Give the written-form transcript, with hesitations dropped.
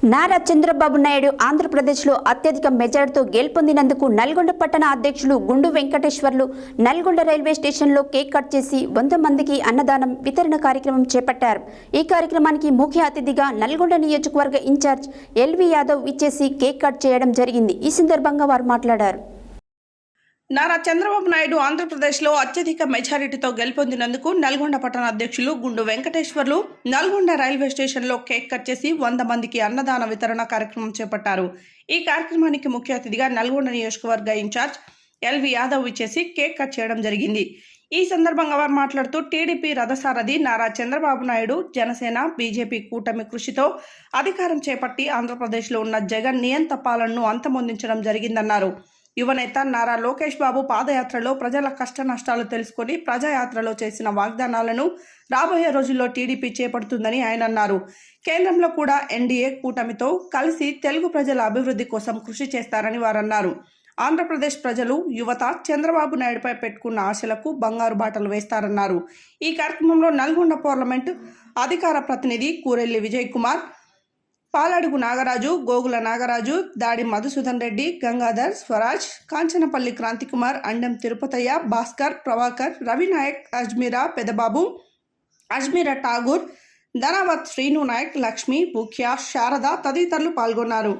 నారా చంద్రబాబు నాయుడు ఆంధ్రప్రదేశ్లో అత్యధిక మెజార్టీతో గెలుపొందినందుకు నల్గొండ పట్టణ అధ్యక్షులు గుండు వెంకటేశ్వర్లు నల్గొండ రైల్వే స్టేషన్లో కేక్ కట్ చేసి 100 మందికి అన్నదానం వితరణ కార్యక్రమం చేపట్టారు. ఈ కార్యక్రమానికి ముఖ్య అతిథిగా నల్గొండ నియోజకవర్గ ఇన్ఛార్జ్ ఎల్వి యాదవ్ ఇచ్చేసి కేక్ కట్ చేయడం జరిగింది. ఈ సందర్భంగా వారు మాట్లాడారు. నారా చంద్రబాబు నాయుడు ఆంధ్రప్రదేశ్లో అత్యధిక మెజారిటీతో గెలుపొందినందుకు నల్గొండ పట్టణ అధ్యక్షులు గుండు వెంకటేశ్వర్లు నల్గొండ రైల్వే స్టేషన్లో కేక్ కట్ చేసి 100 మందికి అన్నదాన వితరణ కార్యక్రమం చేపట్టారు. ఈ కార్యక్రమానికి ముఖ్య అతిథిగా నల్గొండ నియోజకవర్గ ఇన్ఛార్జ్ ఎల్వి యాదవ్ ఇచ్చేసి కేక్ కట్ చేయడం జరిగింది. ఈ సందర్భంగా వారు మాట్లాడుతూ టీడీపీ రథసారథి నారా చంద్రబాబు నాయుడు జనసేన బీజేపీ కూటమి కృషితో అధికారం చేపట్టి ఆంధ్రప్రదేశ్లో ఉన్న జగన్ నియంత పాలనను అంతమొందించడం జరిగిందన్నారు. యువనేత నారా లోకేష్ బాబు పాదయాత్రలో ప్రజల కష్ట నష్టాలు తెలుసుకుని ప్రజాయాత్రలో చేసిన వాగ్దానాలను రాబోయే రోజుల్లో టీడీపీ చేపడుతుందని ఆయన అన్నారు. కేంద్రంలో కూడా ఎన్డీఏ కూటమితో కలిసి తెలుగు ప్రజల అభివృద్ధి కోసం కృషి చేస్తారని వారు అన్నారు. ఆంధ్రప్రదేశ్ ప్రజలు యువత చంద్రబాబు నాయుడుపై పెట్టుకున్న ఆశలకు బంగారు బాటలు వేస్తారన్నారు. ఈ కార్యక్రమంలో నల్గొండ పార్లమెంటు అధికార ప్రతినిధి కూరెల్లి విజయ్ కుమార్, పాలడుగు నాగరాజు, గోగుల నాగరాజు, దాడి మధుసూదన్ రెడ్డి, గంగాధర్, స్వరాజ్, కాంచనపల్లి క్రాంతికుమార్, అండెం తిరుపతయ్య, భాస్కర్, ప్రభాకర్, రవినాయక్, అజ్మీరా పెదబాబు, అజ్మీరా ఠాగూర్, ధనావత్ శ్రీను నాయక్, లక్ష్మి, ముఖ్య, శారద తదితరులు పాల్గొన్నారు.